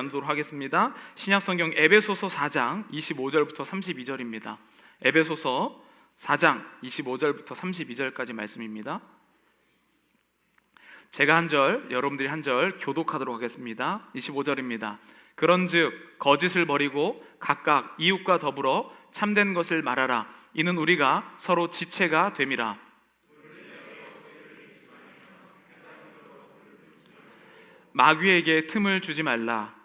나누도록 하겠습니다. 신약성경 에베소서 4장 25절부터 32절입니다. 에베소서 4장 25절부터 32절까지 말씀입니다. 제가 한 절, 여러분들이 한 절 교독하도록 하겠습니다. 25절입니다. 그런즉 거짓을 버리고 각각 이웃과 더불어 참된 것을 말하라. 이는 우리가 서로 지체가 됨이라. 마귀에게 틈을 주지 말라.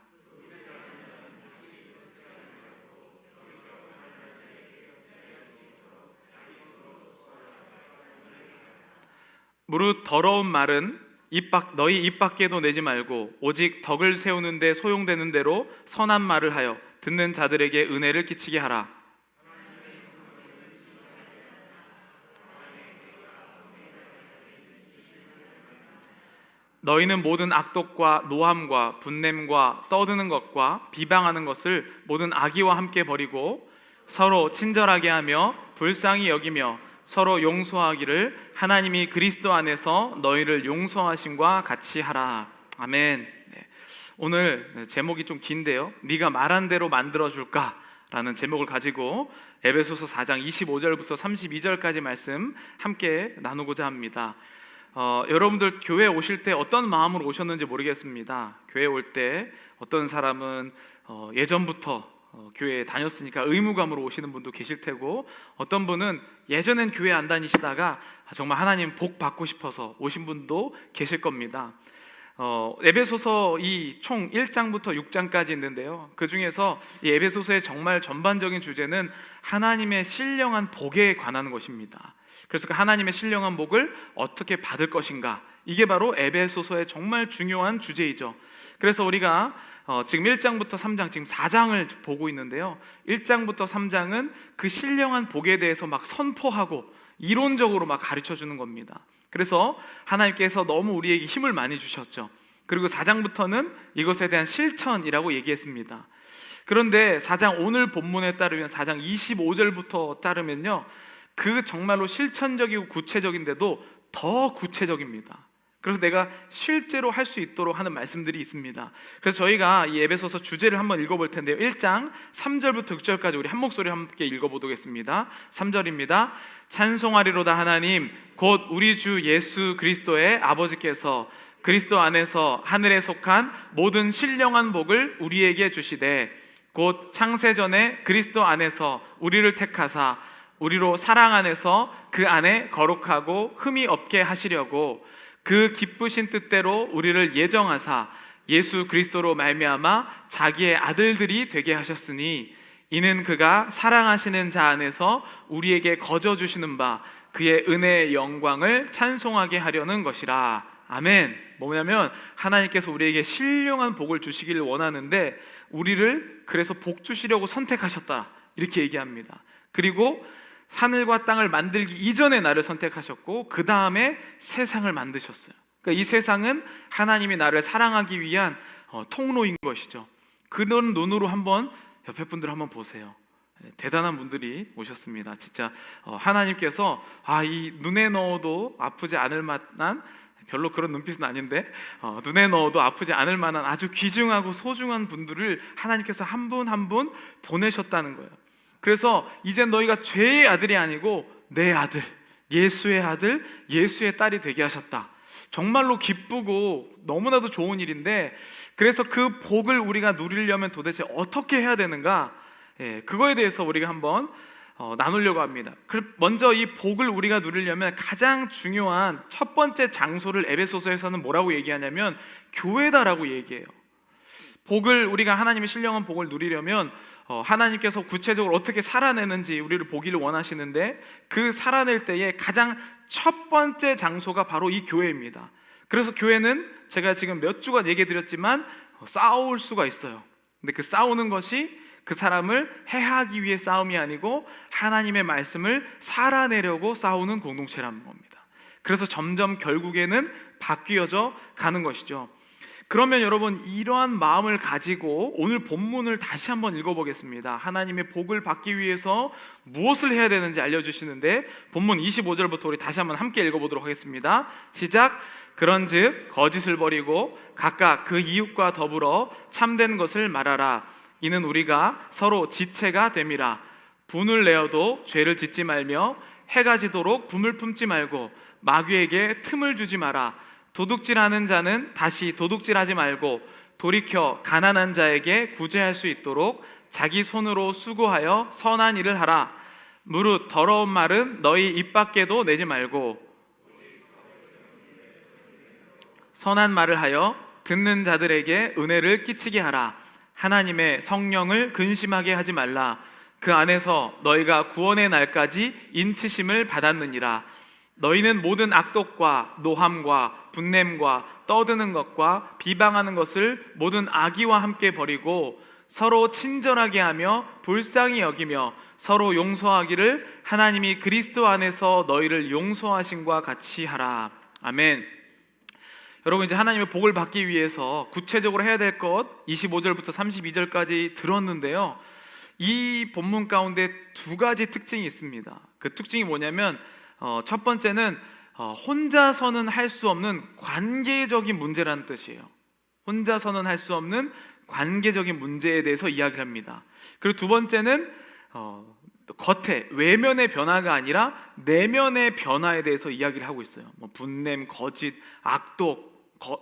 무릇 더러운 말은 너희 입 밖에도 내지 말고 오직 덕을 세우는 데 소용되는 대로 선한 말을 하여 듣는 자들에게 은혜를 끼치게 하라. 너희는 모든 악독과 노함과 분냄과 떠드는 것과 비방하는 것을 모든 악의와 함께 버리고 서로 친절하게 하며 불쌍히 여기며 서로 용서하기를 하나님이 그리스도 안에서 너희를 용서하심과 같이 하라. 아멘. 오늘 제목이 좀 긴데요, 네가 말한 대로 만들어줄까? 라는 제목을 가지고 에베소서 4장 25절부터 32절까지 말씀 함께 나누고자 합니다. 여러분들 교회 오실 때 어떤 마음으로 오셨는지 모르겠습니다. 교회 올 때 어떤 사람은 예전부터 교회에 다녔으니까 의무감으로 오시는 분도 계실 테고, 어떤 분은 예전엔 교회 안 다니시다가 정말 하나님 복 받고 싶어서 오신 분도 계실 겁니다. 에베소서 이 총 1장부터 6장까지 있는데요, 그 중에서 이 에베소서의 정말 전반적인 주제는 하나님의 신령한 복에 관한 것입니다. 그래서 그 하나님의 신령한 복을 어떻게 받을 것인가, 이게 바로 에베소서의 정말 중요한 주제이죠. 그래서 우리가 지금 1장부터 3장, 지금 4장을 보고 있는데요, 1장부터 3장은 그 신령한 복에 대해서 막 선포하고 이론적으로 막 가르쳐 주는 겁니다. 그래서 하나님께서 너무 우리에게 힘을 많이 주셨죠. 그리고 4장부터는 이것에 대한 실천이라고 얘기했습니다. 그런데 4장 오늘 본문에 따르면 4장 25절부터 따르면요, 그 정말로 실천적이고 구체적인데도 더 구체적입니다. 그래서 내가 실제로 할 수 있도록 하는 말씀들이 있습니다. 그래서 저희가 이 에베소서 주제를 한번 읽어볼 텐데요, 1장 3절부터 6절까지 우리 한 목소리 함께 읽어보겠습니다. 3절입니다. 찬송하리로다 하나님 곧 우리 주 예수 그리스도의 아버지께서 그리스도 안에서 하늘에 속한 모든 신령한 복을 우리에게 주시되 곧 창세전에 그리스도 안에서 우리를 택하사 우리로 사랑 안에서 그 안에 거룩하고 흠이 없게 하시려고 그 기쁘신 뜻대로 우리를 예정하사 예수 그리스도로 말미암아 자기의 아들들이 되게 하셨으니 이는 그가 사랑하시는 자 안에서 우리에게 거저 주시는 바 그의 은혜의 영광을 찬송하게 하려는 것이라. 아멘. 뭐냐면 하나님께서 우리에게 신령한 복을 주시기를 원하는데 우리를 그래서 복 주시려고 선택하셨다, 이렇게 얘기합니다. 그리고 하늘과 땅을 만들기 이전에 나를 선택하셨고 그 다음에 세상을 만드셨어요. 그러니까 이 세상은 하나님이 나를 사랑하기 위한 통로인 것이죠. 그런 눈으로 한번 옆에 분들 한번 보세요. 대단한 분들이 오셨습니다. 진짜 하나님께서 이 눈에 넣어도 아프지 않을 만한, 별로 그런 눈빛은 아닌데 눈에 넣어도 아프지 않을 만한 아주 귀중하고 소중한 분들을 하나님께서 한 분 한 분 보내셨다는 거예요. 그래서 이제 너희가 죄의 아들이 아니고 내 아들, 예수의 아들, 예수의 딸이 되게 하셨다. 정말로 기쁘고 너무나도 좋은 일인데, 그래서 그 복을 우리가 누리려면 도대체 어떻게 해야 되는가, 그거에 대해서 우리가 한번 나누려고 합니다. 먼저 이 복을 우리가 누리려면 가장 중요한 첫 번째 장소를 에베소서에서는 뭐라고 얘기하냐면 교회다라고 얘기해요. 복을, 우리가 하나님의 신령한 복을 누리려면 하나님께서 구체적으로 어떻게 살아내는지 우리를 보기를 원하시는데, 그 살아낼 때에 가장 첫 번째 장소가 바로 이 교회입니다. 그래서 교회는 제가 지금 몇 주간 얘기해 드렸지만 싸울 수가 있어요. 근데 그 싸우는 것이 그 사람을 해하기 위해 싸움이 아니고 하나님의 말씀을 살아내려고 싸우는 공동체라는 겁니다. 그래서 점점 결국에는 바뀌어져 가는 것이죠. 그러면 여러분, 이러한 마음을 가지고 오늘 본문을 다시 한번 읽어보겠습니다. 하나님의 복을 받기 위해서 무엇을 해야 되는지 알려주시는데, 본문 25절부터 우리 다시 한번 함께 읽어보도록 하겠습니다. 시작. 그런즉 거짓을 버리고 각각 그 이웃과 더불어 참된 것을 말하라. 이는 우리가 서로 지체가 됨이라. 분을 내어도 죄를 짓지 말며 해가 지도록 분을 품지 말고 마귀에게 틈을 주지 마라. 도둑질하는 자는 다시 도둑질하지 말고 돌이켜 가난한 자에게 구제할 수 있도록 자기 손으로 수고하여 선한 일을 하라. 무릇 더러운 말은 너희 입 밖에도 내지 말고 선한 말을 하여 듣는 자들에게 은혜를 끼치게 하라. 하나님의 성령을 근심하게 하지 말라. 그 안에서 너희가 구원의 날까지 인치심을 받았느니라. 너희는 모든 악독과 노함과 분냄과 떠드는 것과 비방하는 것을 모든 악의와 함께 버리고 서로 친절하게 하며 불쌍히 여기며 서로 용서하기를 하나님이 그리스도 안에서 너희를 용서하심과 같이 하라. 아멘. 여러분, 이제 하나님의 복을 받기 위해서 구체적으로 해야 될 것 25절부터 32절까지 들었는데요, 이 본문 가운데 두 가지 특징이 있습니다. 그 특징이 뭐냐면 첫 번째는 혼자서는 할 수 없는 관계적인 문제라는 뜻이에요. 혼자서는 할 수 없는 관계적인 문제에 대해서 이야기를 합니다. 그리고 두 번째는 겉에 외면의 변화가 아니라 내면의 변화에 대해서 이야기를 하고 있어요. 분냄, 거짓, 악독,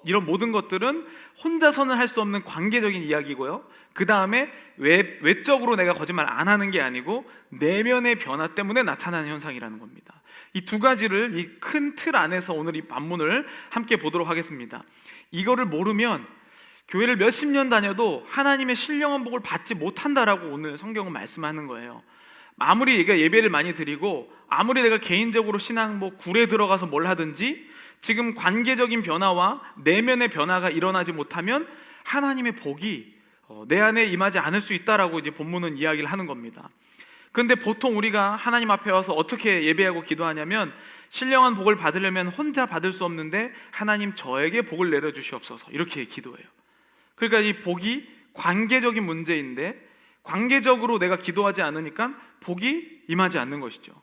이런 모든 것들은 혼자서는 할 수 없는 관계적인 이야기고요, 그 다음에 외적으로 내가 거짓말 안 하는 게 아니고 내면의 변화 때문에 나타나는 현상이라는 겁니다. 이 두 가지를 이 큰 틀 안에서 오늘 이 본문을 함께 보도록 하겠습니다. 이거를 모르면 교회를 몇십 년 다녀도 하나님의 신령한 복을 받지 못한다라고 오늘 성경은 말씀하는 거예요. 아무리 내가 예배를 많이 드리고 아무리 내가 개인적으로 신앙 굴에 들어가서 뭘 하든지 지금 관계적인 변화와 내면의 변화가 일어나지 못하면 하나님의 복이 내 안에 임하지 않을 수 있다라고 이제 본문은 이야기를 하는 겁니다. 그런데 보통 우리가 하나님 앞에 와서 어떻게 예배하고 기도하냐면 신령한 복을 받으려면 혼자 받을 수 없는데 하나님 저에게 복을 내려주시옵소서, 이렇게 기도해요. 그러니까 이 복이 관계적인 문제인데 관계적으로 내가 기도하지 않으니까 복이 임하지 않는 것이죠.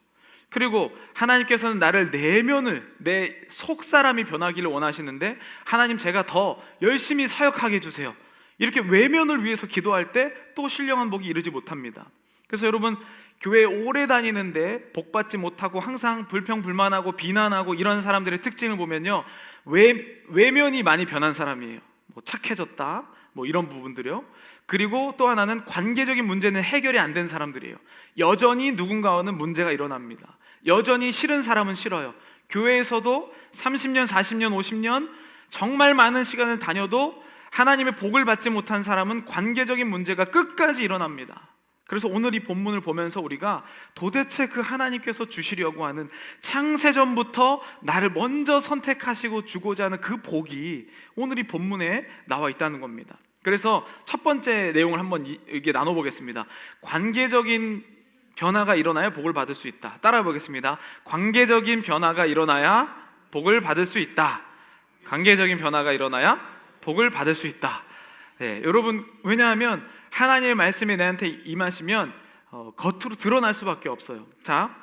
그리고 하나님께서는 나를 내면을, 내 속사람이 변하기를 원하시는데 하나님 제가 더 열심히 사역하게 해주세요, 이렇게 외면을 위해서 기도할 때 또 신령한 복이 이르지 못합니다. 그래서 여러분, 교회에 오래 다니는데 복 받지 못하고 항상 불평불만하고 비난하고 이런 사람들의 특징을 보면요, 외면이 많이 변한 사람이에요. 착해졌다, 이런 부분들이요. 그리고 또 하나는 관계적인 문제는 해결이 안 된 사람들이에요. 여전히 누군가와는 문제가 일어납니다. 여전히 싫은 사람은 싫어요. 교회에서도 30년, 40년, 50년 정말 많은 시간을 다녀도 하나님의 복을 받지 못한 사람은 관계적인 문제가 끝까지 일어납니다. 그래서 오늘 이 본문을 보면서 우리가 도대체 그 하나님께서 주시려고 하는 창세전부터 나를 먼저 선택하시고 주고자 하는 그 복이 오늘 이 본문에 나와 있다는 겁니다. 그래서 첫 번째 내용을 한번 이게 나눠보겠습니다. 관계적인 변화가 일어나야 복을 받을 수 있다. 따라해 보겠습니다. 관계적인 변화가 일어나야 복을 받을 수 있다. 관계적인 변화가 일어나야 복을 받을 수 있다. 네, 여러분, 왜냐하면 하나님의 말씀이 내한테 임하시면 겉으로 드러날 수밖에 없어요. 자,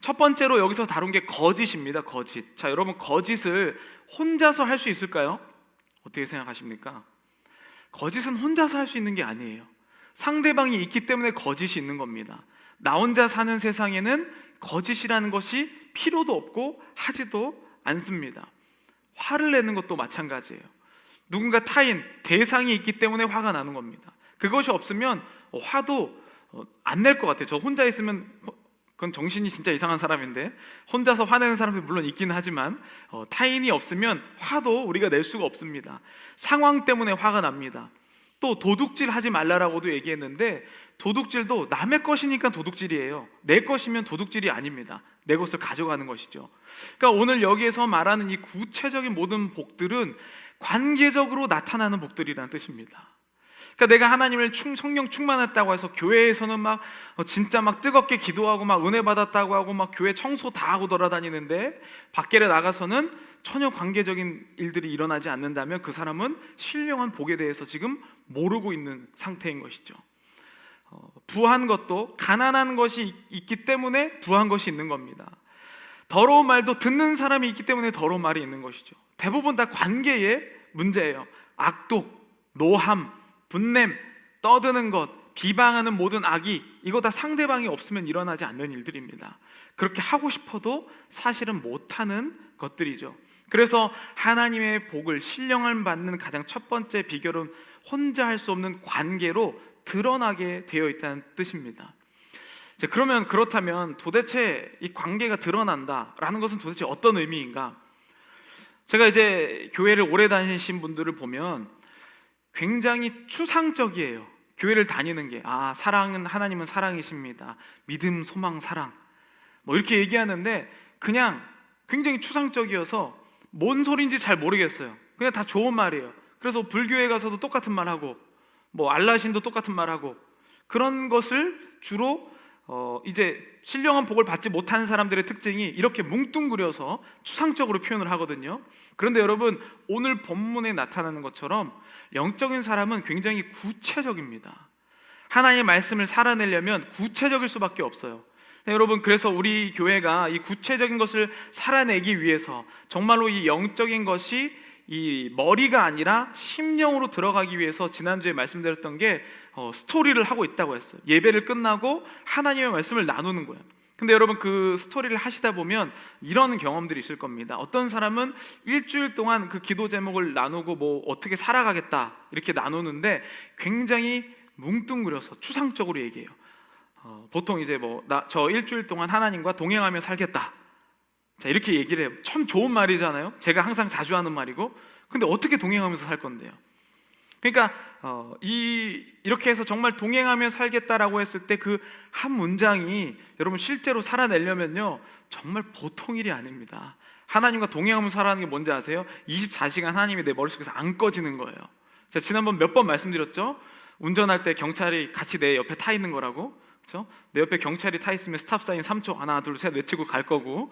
첫 번째로 여기서 다룬 게 거짓입니다. 거짓. 자, 여러분, 거짓을 혼자서 할 수 있을까요? 어떻게 생각하십니까? 거짓은 혼자서 할 수 있는 게 아니에요. 상대방이 있기 때문에 거짓이 있는 겁니다. 나 혼자 사는 세상에는 거짓이라는 것이 필요도 없고 하지도 않습니다. 화를 내는 것도 마찬가지예요. 누군가 타인, 대상이 있기 때문에 화가 나는 겁니다. 그것이 없으면 화도 안 낼 것 같아요. 저 혼자 있으면 그건 정신이 진짜 이상한 사람인데, 혼자서 화내는 사람이 물론 있기는 하지만 타인이 없으면 화도 우리가 낼 수가 없습니다. 상황 때문에 화가 납니다. 또 도둑질 하지 말라라고도 얘기했는데 도둑질도 남의 것이니까 도둑질이에요. 내 것이면 도둑질이 아닙니다. 내 것을 가져가는 것이죠. 그러니까 오늘 여기에서 말하는 이 구체적인 모든 복들은 관계적으로 나타나는 복들이라는 뜻입니다. 그러니까 내가 하나님을 성령 충만했다고 해서 교회에서는 진짜 뜨겁게 기도하고 은혜 받았다고 하고 교회 청소 다 하고 돌아다니는데 밖에 나가서는 전혀 관계적인 일들이 일어나지 않는다면 그 사람은 신령한 복에 대해서 지금 모르고 있는 상태인 것이죠. 부한 것도 가난한 것이 있기 때문에 부한 것이 있는 겁니다. 더러운 말도 듣는 사람이 있기 때문에 더러운 말이 있는 것이죠. 대부분 다 관계의 문제예요. 악독, 노함, 분냄, 떠드는 것, 비방하는 모든 악이, 이거 다 상대방이 없으면 일어나지 않는 일들입니다. 그렇게 하고 싶어도 사실은 못하는 것들이죠. 그래서 하나님의 복을, 신령을 받는 가장 첫 번째 비결은 혼자 할 수 없는 관계로 드러나게 되어 있다는 뜻입니다. 그러면 그렇다면 도대체 이 관계가 드러난다라는 것은 도대체 어떤 의미인가? 제가 이제 교회를 오래 다니신 분들을 보면 굉장히 추상적이에요. 교회를 다니는 게, 사랑은, 하나님은 사랑이십니다, 믿음, 소망, 사랑, 뭐 이렇게 얘기하는데 그냥 굉장히 추상적이어서 뭔 소리인지 잘 모르겠어요. 그냥 다 좋은 말이에요. 그래서 불교에 가서도 똑같은 말하고, 뭐 알라신도 똑같은 말하고, 그런 것을 주로 이제 신령한 복을 받지 못하는 사람들의 특징이 이렇게 뭉뚱그려서 추상적으로 표현을 하거든요. 그런데 여러분, 오늘 본문에 나타나는 것처럼 영적인 사람은 굉장히 구체적입니다. 하나님의 말씀을 살아내려면 구체적일 수밖에 없어요. 여러분, 그래서 우리 교회가 이 구체적인 것을 살아내기 위해서 정말로 이 영적인 것이 이 머리가 아니라 심령으로 들어가기 위해서 지난주에 말씀드렸던 게 스토리를 하고 있다고 했어요. 예배를 끝나고 하나님의 말씀을 나누는 거예요. 근데 여러분, 그 스토리를 하시다 보면 이런 경험들이 있을 겁니다. 어떤 사람은 일주일 동안 그 기도 제목을 나누고 뭐 어떻게 살아가겠다 이렇게 나누는데 굉장히 뭉뚱그려서 추상적으로 얘기해요. 보통 이제 저 일주일 동안 하나님과 동행하며 살겠다, 자, 이렇게 얘기를 해요. 참 좋은 말이잖아요. 제가 항상 자주 하는 말이고. 근데 어떻게 동행하면서 살 건데요? 그러니까 이렇게 해서 정말 동행하며 살겠다라고 했을 때 그 한 문장이 여러분 실제로 살아내려면요 정말 보통 일이 아닙니다. 하나님과 동행하면서 살아가는 게 뭔지 아세요? 24시간 하나님이 내 머릿속에서 안 꺼지는 거예요. 제가 지난번 몇 번 말씀드렸죠? 운전할 때 경찰이 같이 내 옆에 타 있는 거라고. 그렇죠? 내 옆에 경찰이 타 있으면 스탑사인 3초 하나 둘 셋 외치고 갈 거고,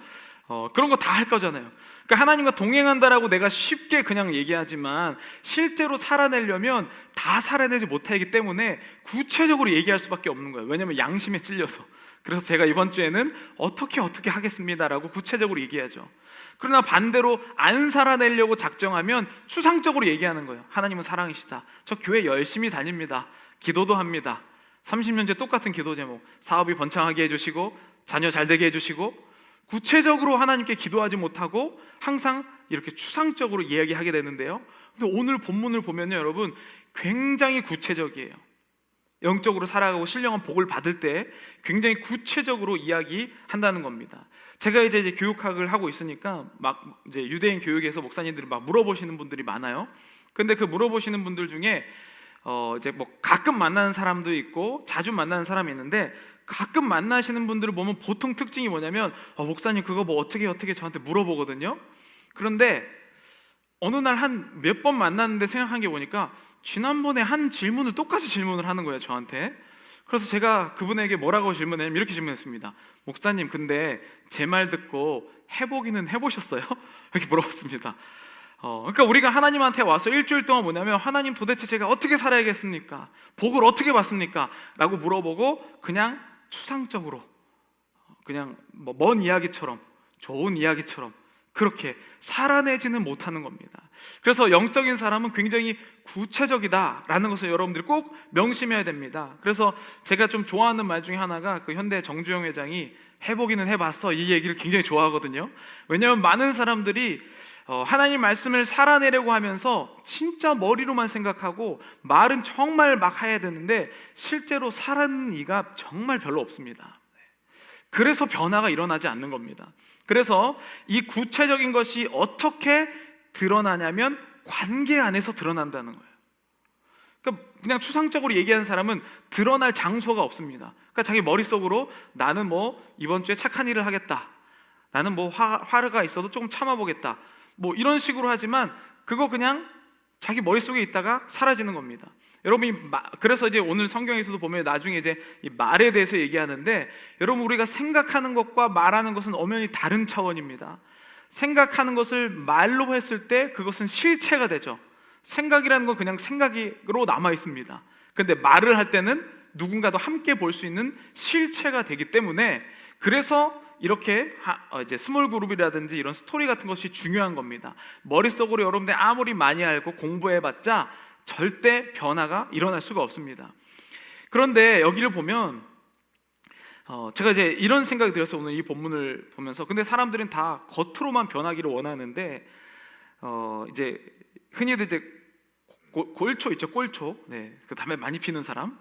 그런 거 다 할 거잖아요. 그러니까 하나님과 동행한다라고 내가 쉽게 그냥 얘기하지만 실제로 살아내려면 다 살아내지 못하기 때문에 구체적으로 얘기할 수밖에 없는 거예요. 왜냐하면 양심에 찔려서. 그래서 제가 이번 주에는 어떻게 하겠습니다라고 구체적으로 얘기하죠. 그러나 반대로 안 살아내려고 작정하면 추상적으로 얘기하는 거예요. 하나님은 사랑이시다, 저 교회 열심히 다닙니다, 기도도 합니다, 30년째 똑같은 기도 제목, 사업이 번창하게 해주시고 자녀 잘 되게 해주시고, 구체적으로 하나님께 기도하지 못하고 항상 이렇게 추상적으로 이야기하게 되는데요. 근데 오늘 본문을 보면요 여러분, 굉장히 구체적이에요. 영적으로 살아가고 신령한 복을 받을 때 굉장히 구체적으로 이야기한다는 겁니다. 제가 이제 교육학을 하고 있으니까 막 이제 유대인 교육에서 목사님들이 막 물어보시는 분들이 많아요. 근데 그 물어보시는 분들 중에 이제 뭐 가끔 만나는 사람도 있고 자주 만나는 사람이 있는데, 가끔 만나시는 분들을 보면 보통 특징이 뭐냐면 목사님 그거 뭐 어떻게 저한테 물어보거든요. 그런데 어느 날 한 몇 번 만났는데 생각한 게 보니까 지난번에 한 질문을 똑같이 질문을 하는 거예요, 저한테. 그래서 제가 그분에게 뭐라고 질문했냐면 이렇게 질문했습니다. 목사님, 근데 제 말 듣고 해보기는 해보셨어요? 이렇게 물어봤습니다. 그러니까 우리가 하나님한테 와서 일주일 동안 뭐냐면, 하나님 도대체 제가 어떻게 살아야겠습니까? 복을 어떻게 받습니까? 라고 물어보고 그냥 추상적으로, 그냥 뭐 먼 이야기처럼, 좋은 이야기처럼 그렇게 살아내지는 못하는 겁니다. 그래서 영적인 사람은 굉장히 구체적이다라는 것을 여러분들이 꼭 명심해야 됩니다. 그래서 제가 좀 좋아하는 말 중에 하나가 그 현대 정주영 회장이 해보기는 해봤어, 이 얘기를 굉장히 좋아하거든요. 왜냐하면 많은 사람들이 하나님 말씀을 살아내려고 하면서 진짜 머리로만 생각하고 말은 정말 막 해야 되는데 실제로 살아는 이가 정말 별로 없습니다. 그래서 변화가 일어나지 않는 겁니다. 그래서 이 구체적인 것이 어떻게 드러나냐면 관계 안에서 드러난다는 거예요. 그러니까 그냥 추상적으로 얘기하는 사람은 드러날 장소가 없습니다. 그러니까 자기 머릿속으로 나는 뭐 이번 주에 착한 일을 하겠다, 나는 뭐 화가 있어도 조금 참아보겠다, 뭐 이런 식으로 하지만 그거 그냥 자기 머릿속에 있다가 사라지는 겁니다. 여러분이 그래서 이제 오늘 성경에서도 보면 나중에 이제 이 말에 대해서 얘기하는데, 여러분 우리가 생각하는 것과 말하는 것은 엄연히 다른 차원입니다. 생각하는 것을 말로 했을 때 그것은 실체가 되죠. 생각이라는 건 그냥 생각으로 남아 있습니다. 그런데 말을 할 때는 누군가도 함께 볼 수 있는 실체가 되기 때문에, 그래서 이렇게 이제 스몰 그룹이라든지 이런 스토리 같은 것이 중요한 겁니다. 머릿속으로 여러분들 아무리 많이 알고 공부해봤자 절대 변화가 일어날 수가 없습니다. 그런데 여기를 보면 제가 이제 이런 생각이 들었어요. 오늘 이 본문을 보면서. 근데 사람들은 다 겉으로만 변하기를 원하는데 이제 흔히들 이제 꼴초 있죠, 꼴초. 네, 그 담배 많이 피는 사람.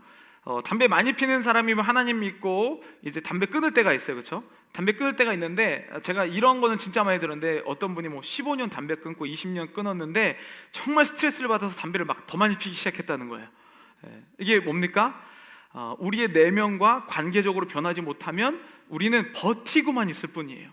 담배 많이 피는 사람이면 하나님 믿고 이제 담배 끊을 때가 있어요, 그렇죠? 담배 끊을 때가 있는데 제가 이런 거는 진짜 많이 들었는데 어떤 분이 뭐 15년 담배 끊고 20년 끊었는데 정말 스트레스를 받아서 담배를 막 더 많이 피기 시작했다는 거예요. 이게 뭡니까? 우리의 내면과 관계적으로 변하지 못하면 우리는 버티고만 있을 뿐이에요.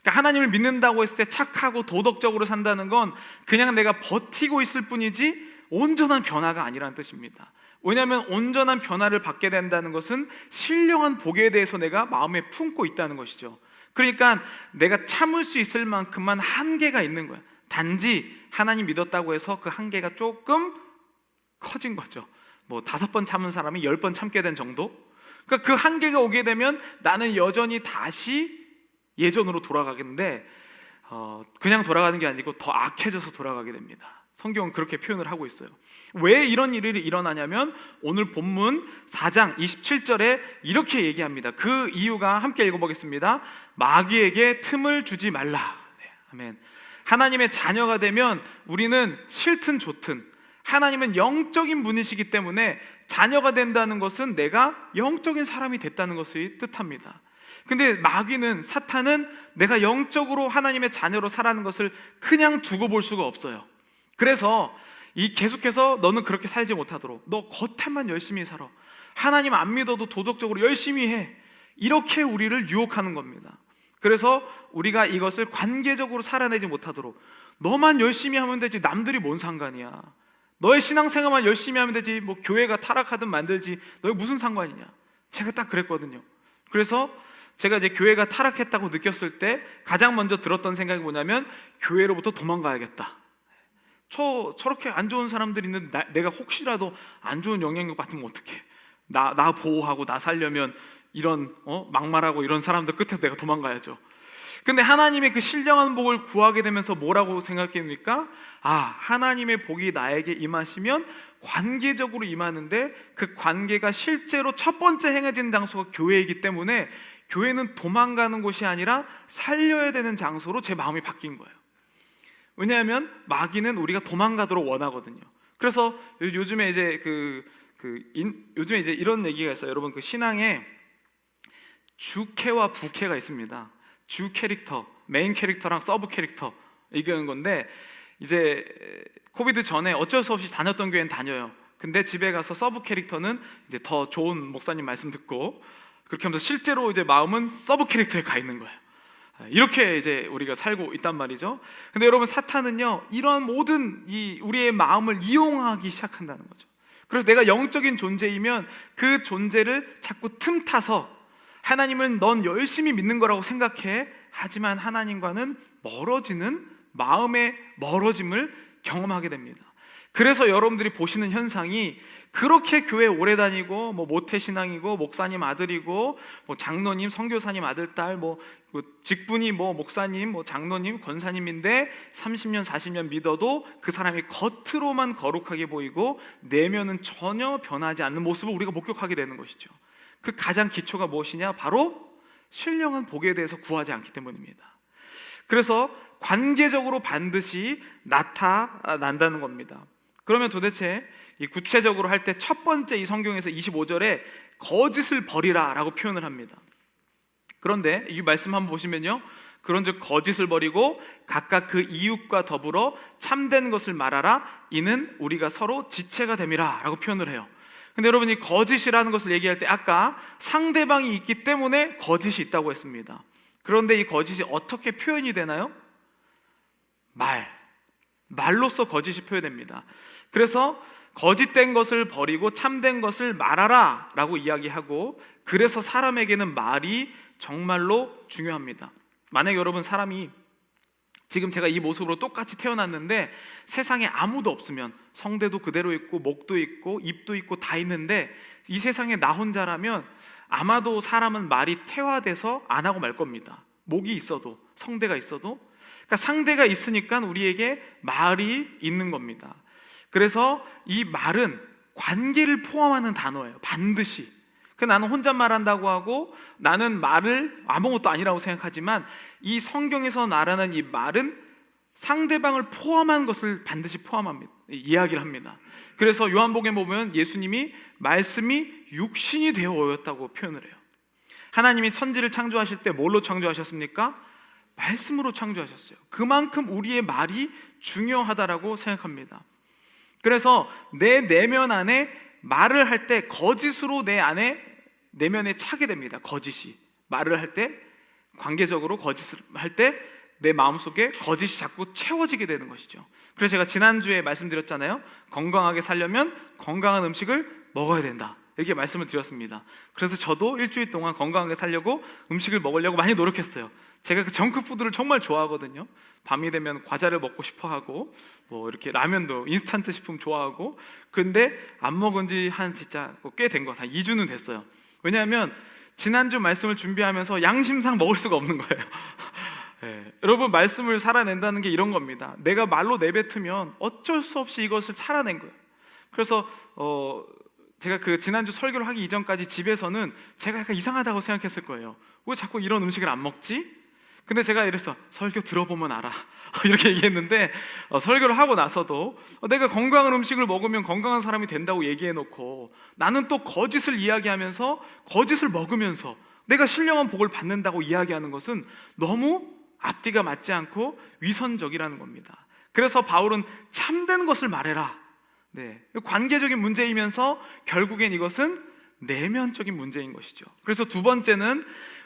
그러니까 하나님을 믿는다고 했을 때 착하고 도덕적으로 산다는 건 그냥 내가 버티고 있을 뿐이지 온전한 변화가 아니라는 뜻입니다. 왜냐하면 온전한 변화를 받게 된다는 것은 신령한 복에 대해서 내가 마음에 품고 있다는 것이죠. 그러니까 내가 참을 수 있을 만큼만 한계가 있는 거야. 단지 하나님 믿었다고 해서 그 한계가 조금 커진 거죠. 뭐 5번 참은 사람이 10번 참게 된 정도? 그러니까 그 한계가 오게 되면 나는 여전히 다시 예전으로 돌아가겠는데 그냥 돌아가는 게 아니고 더 악해져서 돌아가게 됩니다. 성경은 그렇게 표현을 하고 있어요. 왜 이런 일이 일어나냐면 오늘 본문 4장 27절에 이렇게 얘기합니다. 그 이유가 함께 읽어보겠습니다. 마귀에게 틈을 주지 말라. 네, 아멘. 하나님의 자녀가 되면 우리는 싫든 좋든 하나님은 영적인 분이시기 때문에 자녀가 된다는 것은 내가 영적인 사람이 됐다는 것을 뜻합니다. 근데 마귀는, 사탄은 내가 영적으로 하나님의 자녀로 살아가는 것을 그냥 두고 볼 수가 없어요. 그래서 계속해서 너는 그렇게 살지 못하도록 너 겉에만 열심히 살아, 하나님 안 믿어도 도덕적으로 열심히 해, 이렇게 우리를 유혹하는 겁니다. 그래서 우리가 이것을 관계적으로 살아내지 못하도록 너만 열심히 하면 되지 남들이 뭔 상관이야, 너의 신앙생활만 열심히 하면 되지 뭐 교회가 타락하든 만들지 너희 무슨 상관이냐. 제가 딱 그랬거든요. 그래서 제가 이제 교회가 타락했다고 느꼈을 때 가장 먼저 들었던 생각이 뭐냐면 교회로부터 도망가야겠다. 저렇게 안 좋은 사람들이 있는데 내가 혹시라도 안 좋은 영향력 받으면 어떡해. 나 보호하고 나 살려면 이런 막말하고 이런 사람들 끝에 내가 도망가야죠. 근데 하나님의 그 신령한 복을 구하게 되면서 뭐라고 생각합니까? 하나님의 복이 나에게 임하시면 관계적으로 임하는데 그 관계가 실제로 첫 번째 행해진 장소가 교회이기 때문에 교회는 도망가는 곳이 아니라 살려야 되는 장소로 제 마음이 바뀐 거예요. 왜냐하면 마귀는 우리가 도망가도록 원하거든요. 그래서 요즘에 이제 요즘에 이제 이런 얘기가 있어요. 여러분, 그 신앙에 주캐와 부캐가 있습니다. 주 캐릭터, 메인 캐릭터랑 서브 캐릭터 얘기하는 건데, 이제 코비드 전에 어쩔 수 없이 다녔던 교회는 다녀요. 근데 집에 가서 서브 캐릭터는 이제 더 좋은 목사님 말씀 듣고 그렇게 하면서 실제로 이제 마음은 서브 캐릭터에 가 있는 거예요. 이렇게 이제 우리가 살고 있단 말이죠. 근데 여러분, 사탄은요 이런 모든 우리의 마음을 이용하기 시작한다는 거죠. 그래서 내가 영적인 존재이면 그 존재를 자꾸 틈타서 하나님은 넌 열심히 믿는 거라고 생각해. 하지만 하나님과는 멀어지는 마음의 멀어짐을 경험하게 됩니다. 그래서 여러분들이 보시는 현상이 그렇게 교회 오래 다니고 뭐 모태신앙이고 목사님 아들이고 뭐 장로님, 선교사님 아들, 딸, 뭐 직분이 뭐 목사님, 뭐 장로님, 권사님인데 30년, 40년 믿어도 그 사람이 겉으로만 거룩하게 보이고 내면은 전혀 변하지 않는 모습을 우리가 목격하게 되는 것이죠. 그 가장 기초가 무엇이냐? 바로 신령한 복에 대해서 구하지 않기 때문입니다. 그래서 관계적으로 반드시 나타난다는 겁니다. 그러면 도대체 이 구체적으로 할 때 첫 번째 이 성경에서 25절에 거짓을 버리라 라고 표현을 합니다. 그런데 이 말씀 한번 보시면요, 그런즉 거짓을 버리고 각각 그 이웃과 더불어 참된 것을 말하라, 이는 우리가 서로 지체가 됨이라 라고 표현을 해요. 근데 여러분, 이 거짓이라는 것을 얘기할 때 아까 상대방이 있기 때문에 거짓이 있다고 했습니다. 그런데 이 거짓이 어떻게 표현이 되나요? 말로써 거짓이 표현됩니다. 그래서 거짓된 것을 버리고 참된 것을 말하라 라고 이야기하고, 그래서 사람에게는 말이 정말로 중요합니다. 만약에 여러분, 사람이 지금 제가 이 모습으로 똑같이 태어났는데 세상에 아무도 없으면, 성대도 그대로 있고 목도 있고 입도 있고 다 있는데 이 세상에 나 혼자라면 아마도 사람은 말이 태화돼서 안 하고 말 겁니다. 목이 있어도, 성대가 있어도. 그러니까 상대가 있으니까 우리에게 말이 있는 겁니다. 그래서 이 말은 관계를 포함하는 단어예요. 반드시. 나는 혼잣말한다고 하고 나는 말을 아무것도 아니라고 생각하지만 이 성경에서 말하는 이 말은 상대방을 포함한 것을 반드시 포함합니다. 이야기를 합니다. 그래서 요한복음에 보면 예수님이 말씀이 육신이 되어 오였다고 표현을 해요. 하나님이 천지를 창조하실 때 뭘로 창조하셨습니까? 말씀으로 창조하셨어요. 그만큼 우리의 말이 중요하다라고 생각합니다. 그래서 내 내면 안에 말을 할 때 거짓으로 내 안에 내면에 차게 됩니다. 거짓이 말을 할 때, 관계적으로 거짓을 할 때 내 마음속에 거짓이 자꾸 채워지게 되는 것이죠. 그래서 제가 지난주에 말씀드렸잖아요. 건강하게 살려면 건강한 음식을 먹어야 된다, 이렇게 말씀을 드렸습니다. 그래서 저도 일주일 동안 건강하게 살려고 음식을 먹으려고 많이 노력했어요. 제가 그 정크푸드를 정말 좋아하거든요. 밤이 되면 과자를 먹고 싶어 하고, 뭐 이렇게 라면도 인스턴트 식품 좋아하고. 근데 안 먹은 지 한 진짜 꽤 된 거, 한 2주는 됐어요. 왜냐하면 지난주 말씀을 준비하면서 양심상 먹을 수가 없는 거예요. 네. 여러분, 말씀을 살아낸다는 게 이런 겁니다. 내가 말로 내뱉으면 어쩔 수 없이 이것을 살아낸 거예요. 그래서 제가 그 지난주 설교를 하기 이전까지 집에서는 제가 약간 이상하다고 생각했을 거예요. 왜 자꾸 이런 음식을 안 먹지? 근데 제가 이래서 설교 들어보면 알아 이렇게 얘기했는데, 설교를 하고 나서도 내가 건강한 음식을 먹으면 건강한 사람이 된다고 얘기해놓고 나는 또 거짓을 이야기하면서 거짓을 먹으면서 내가 신령한 복을 받는다고 이야기하는 것은 너무 앞뒤가 맞지 않고 위선적이라는 겁니다. 그래서 바울은 참된 것을 말해라. 네, 관계적인 문제이면서 결국엔 이것은 내면적인 문제인 것이죠. 그래서 두 번째는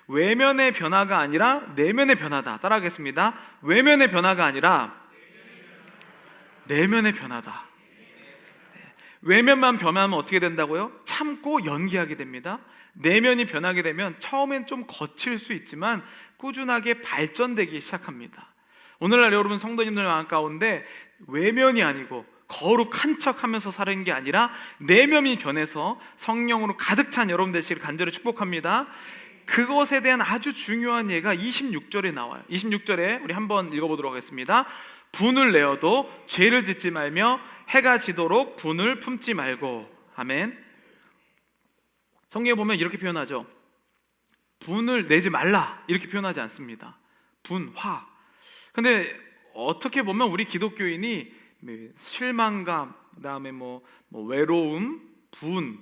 외면의 변화가 아니라 내면의 변화다. 따라하겠습니다. 외면의 변화가 아니라 내면의 변화다. 네. 외면만 변하면 어떻게 된다고요? 참고 연기하게 됩니다. 내면이 변하게 되면 처음엔 좀 거칠 수 있지만 꾸준하게 발전되기 시작합니다. 오늘날 여러분 성도님들 가운데 외면이 아니고 거룩한 척하면서 사는 게 아니라 내면이 변해서 성령으로 가득 찬 여러분 되시기를 간절히 축복합니다. 그것에 대한 아주 중요한 예가 26절에 나와요. 26절에 우리 한번 읽어보도록 하겠습니다. 분을 내어도 죄를 짓지 말며 해가 지도록 분을 품지 말고. 아멘. 성경에 보면 이렇게 표현하죠. 분을 내지 말라, 이렇게 표현하지 않습니다. 분, 화. 근데 어떻게 보면 우리 기독교인이 실망감, 그 다음에 뭐 외로움, 분,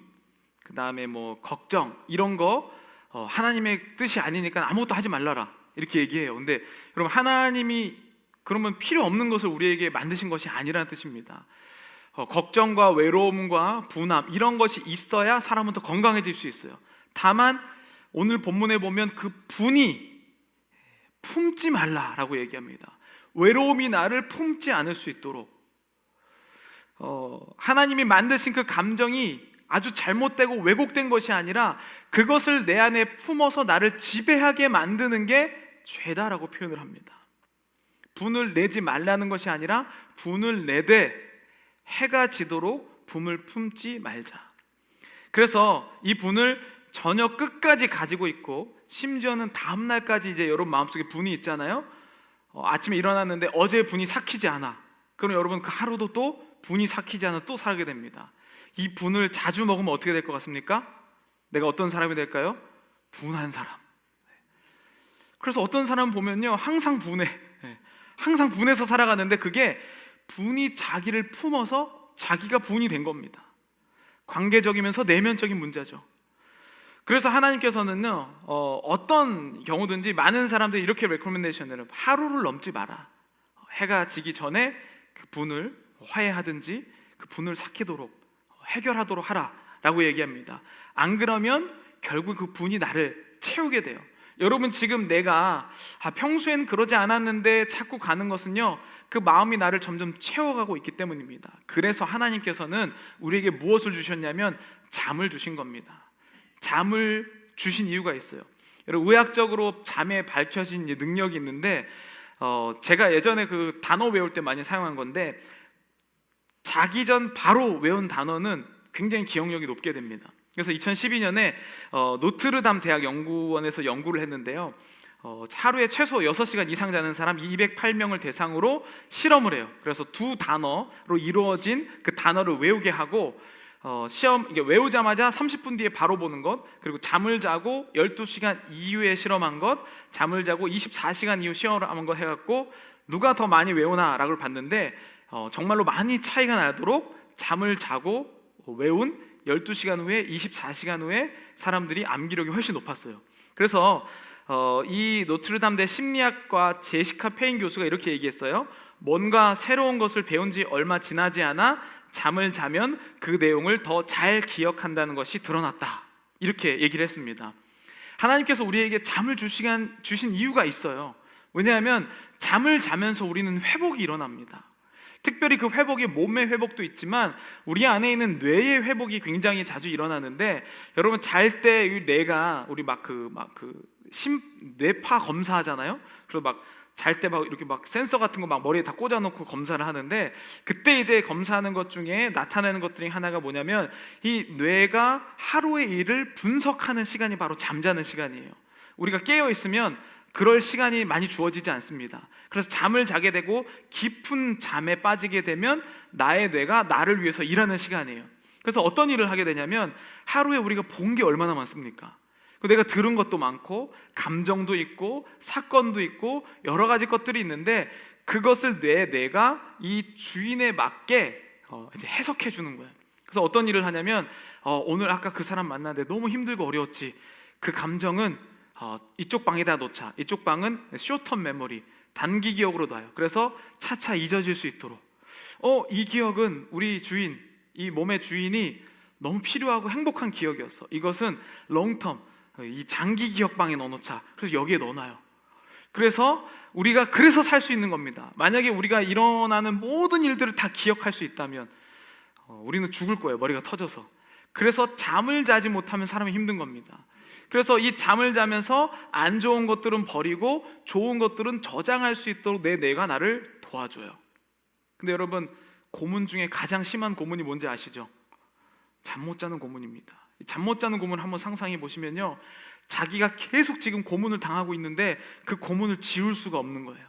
그 다음에 뭐 걱정, 이런 거 하나님의 뜻이 아니니까 아무것도 하지 말라라, 이렇게 얘기해요. 근데 여러분, 하나님이 그러면 필요 없는 것을 우리에게 만드신 것이 아니라는 뜻입니다. 걱정과 외로움과 분함, 이런 것이 있어야 사람은 더 건강해질 수 있어요. 다만 오늘 본문에 보면 그 분이 품지 말라라고 얘기합니다. 외로움이 나를 품지 않을 수 있도록, 하나님이 만드신 그 감정이 아주 잘못되고 왜곡된 것이 아니라 그것을 내 안에 품어서 나를 지배하게 만드는 게 죄다라고 표현을 합니다. 분을 내지 말라는 것이 아니라 분을 내되 해가 지도록 분을 품지 말자. 그래서 이 분을 저녁 끝까지 가지고 있고, 심지어는 다음날까지 이제 여러분 마음속에 분이 있잖아요. 아침에 일어났는데 어제 분이 삭히지 않아. 그럼 여러분 그 하루도 또 분이 삭히지 않아 또 살게 됩니다. 이 분을 자주 먹으면 어떻게 될 것 같습니까? 내가 어떤 사람이 될까요? 분한 사람. 그래서 어떤 사람 보면요, 항상 분해, 항상 분해서 살아가는데 그게 분이 자기를 품어서 자기가 분이 된 겁니다. 관계적이면서 내면적인 문제죠. 그래서 하나님께서는요, 어떤 경우든지 많은 사람들이 이렇게 레코멘데이션을 해요. 하루를 넘지 마라. 해가 지기 전에 그 분을 화해하든지 그 분을 삭히도록 해결하도록 하라 라고 얘기합니다. 안 그러면 결국 그 분이 나를 채우게 돼요. 여러분, 지금 내가 평소엔 그러지 않았는데 자꾸 가는 것은요, 그 마음이 나를 점점 채워가고 있기 때문입니다. 그래서 하나님께서는 우리에게 무엇을 주셨냐면 잠을 주신 겁니다. 잠을 주신 이유가 있어요. 여러분, 의학적으로 잠에 밝혀진 능력이 있는데, 제가 예전에 그 단어 외울 때 많이 사용한 건데, 자기 전 바로 외운 단어는 굉장히 기억력이 높게 됩니다. 그래서 2012년에 노트르담 대학 연구원에서 연구를 했는데요. 하루에 최소 6시간 이상 자는 사람 208명을 대상으로 실험을 해요. 그래서 두 단어로 이루어진 그 단어를 외우게 하고 이게 외우자마자 30분 뒤에 바로 보는 것, 그리고 잠을 자고 12시간 이후에 실험한 것, 잠을 자고 24시간 이후 실험한 것 해갖고 누가 더 많이 외우나라고 봤는데 정말로 많이 차이가 나도록 잠을 자고 외운 12시간 후에 24시간 후에 사람들이 암기력이 훨씬 높았어요. 그래서 이 노트르담대 심리학과 제시카 페인 교수가 이렇게 얘기했어요. 뭔가 새로운 것을 배운 지 얼마 지나지 않아 잠을 자면 그 내용을 더 잘 기억한다는 것이 드러났다, 이렇게 얘기를 했습니다. 하나님께서 우리에게 잠을 주신 이유가 있어요. 왜냐하면 잠을 자면서 우리는 회복이 일어납니다. 특별히 그 회복이 몸의 회복도 있지만 우리 안에 있는 뇌의 회복이 굉장히 자주 일어나는데, 여러분 잘 때 뇌가 우리 뇌파 검사하잖아요. 그래서 막 잘 때 막 이렇게 막 센서 같은 거 막 머리에 다 꽂아놓고 검사를 하는데, 그때 이제 검사하는 것 중에 나타내는 것 중에 하나가 뭐냐면 이 뇌가 하루의 일을 분석하는 시간이 바로 잠자는 시간이에요. 우리가 깨어 있으면 그럴 시간이 많이 주어지지 않습니다. 그래서 잠을 자게 되고 깊은 잠에 빠지게 되면 나의 뇌가 나를 위해서 일하는 시간이에요. 그래서 어떤 일을 하게 되냐면 하루에 우리가 본 게 얼마나 많습니까? 내가 들은 것도 많고 감정도 있고 사건도 있고 여러 가지 것들이 있는데, 그것을 뇌가 이 주인에 맞게 이제 해석해 주는 거예요. 그래서 어떤 일을 하냐면 오늘 아까 그 사람 만났는데 너무 힘들고 어려웠지, 그 감정은 이쪽 방에다 놓자. 이쪽 방은 쇼텀 메모리, 단기 기억으로 놔요. 그래서 차차 잊어질 수 있도록. 이 기억은 우리 주인, 이 몸의 주인이 너무 필요하고 행복한 기억이었어. 이것은 롱텀, 이 장기 기억방에 넣어놓자. 그래서 여기에 넣어놔요. 그래서 우리가 살 수 있는 겁니다. 만약에 우리가 일어나는 모든 일들을 다 기억할 수 있다면 우리는 죽을 거예요. 머리가 터져서. 그래서 잠을 자지 못하면 사람이 힘든 겁니다. 그래서 이 잠을 자면서 안 좋은 것들은 버리고 좋은 것들은 저장할 수 있도록 내 뇌가 나를 도와줘요. 근데 여러분, 고문 중에 가장 심한 고문이 뭔지 아시죠? 잠 못 자는 고문입니다. 잠 못 자는 고문 한번 상상해 보시면요, 자기가 계속 지금 고문을 당하고 있는데 그 고문을 지울 수가 없는 거예요.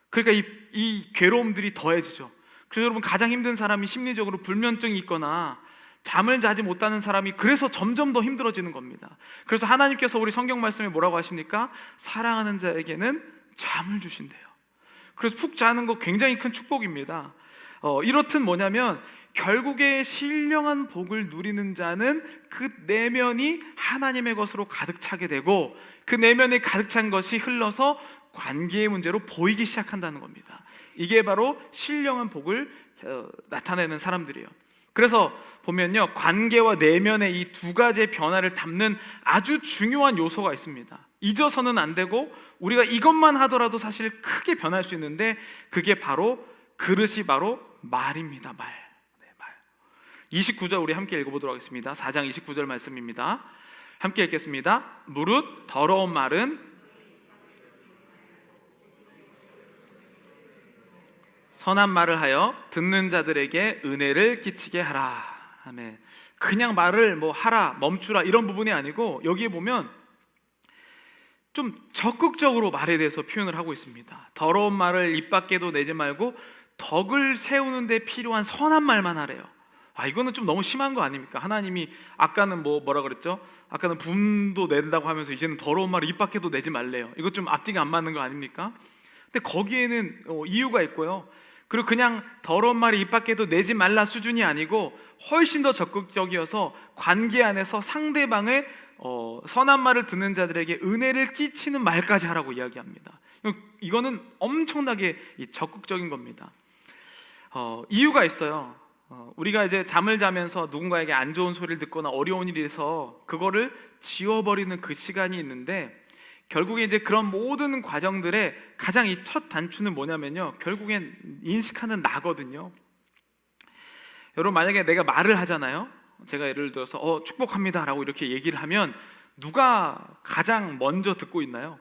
그러니까 이 괴로움들이 더해지죠. 그래서 여러분, 가장 힘든 사람이 심리적으로 불면증이 있거나 잠을 자지 못하는 사람이 그래서 점점 더 힘들어지는 겁니다. 그래서 하나님께서 우리 성경 말씀에 뭐라고 하십니까? 사랑하는 자에게는 잠을 주신대요. 그래서 푹 자는 거 굉장히 큰 축복입니다. 이렇듯 뭐냐면 결국에 신령한 복을 누리는 자는 그 내면이 하나님의 것으로 가득 차게 되고, 그 내면에 가득 찬 것이 흘러서 관계의 문제로 보이기 시작한다는 겁니다. 이게 바로 신령한 복을 나타내는 사람들이에요. 그래서 보면요, 관계와 내면의 이 두 가지의 변화를 담는 아주 중요한 요소가 있습니다. 잊어서는 안 되고 우리가 이것만 하더라도 사실 크게 변할 수 있는데, 그게 바로 그릇이 바로 말입니다. 말. 29절 우리 함께 읽어보도록 하겠습니다. 4장 29절 말씀입니다. 함께 읽겠습니다. 무릇 더러운 말은 선한 말을 하여 듣는 자들에게 은혜를 끼치게 하라. 아멘. 그냥 말을 뭐 하라, 멈추라 이런 부분이 아니고, 여기에 보면 좀 적극적으로 말에 대해서 표현을 하고 있습니다. 더러운 말을 입 밖에도 내지 말고 덕을 세우는 데 필요한 선한 말만 하래요. 이거는 좀 너무 심한 거 아닙니까? 하나님이 아까는 뭐라 그랬죠? 아까는 분도 낸다고 하면서 이제는 더러운 말을 입 밖에도 내지 말래요. 이거 좀 앞뒤가 안 맞는 거 아닙니까? 근데 거기에는 이유가 있고요. 그리고 그냥 더러운 말을 입 밖에도 내지 말라 수준이 아니고 훨씬 더 적극적이어서 관계 안에서 상대방의 선한 말을 듣는 자들에게 은혜를 끼치는 말까지 하라고 이야기합니다. 이거는 엄청나게 적극적인 겁니다. 이유가 있어요. 우리가 이제 잠을 자면서 누군가에게 안 좋은 소리를 듣거나 어려운 일이 있어서 그거를 지워버리는 그 시간이 있는데, 결국에 이제 그런 모든 과정들의 가장 이 첫 단추는 뭐냐면요, 결국엔 인식하는 나거든요. 여러분, 만약에 내가 말을 하잖아요. 제가 예를 들어서 축복합니다 라고 이렇게 얘기를 하면 누가 가장 먼저 듣고 있나요?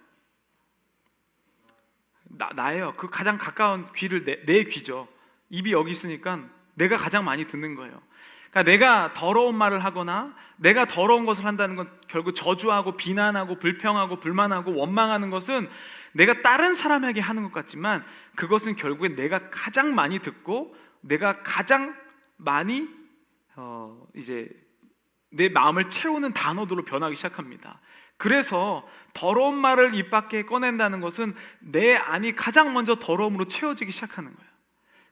나예요. 그 가장 가까운 귀를 내 귀죠. 입이 여기 있으니까 내가 가장 많이 듣는 거예요. 그러니까 내가 더러운 말을 하거나 내가 더러운 것을 한다는 건 결국 저주하고 비난하고 불평하고 불만하고 원망하는 것은 내가 다른 사람에게 하는 것 같지만 그것은 결국엔 내가 가장 많이 듣고 내가 가장 많이 이제 내 마음을 채우는 단어들로 변하기 시작합니다. 그래서 더러운 말을 입 밖에 꺼낸다는 것은 내 안이 가장 먼저 더러움으로 채워지기 시작하는 거예요.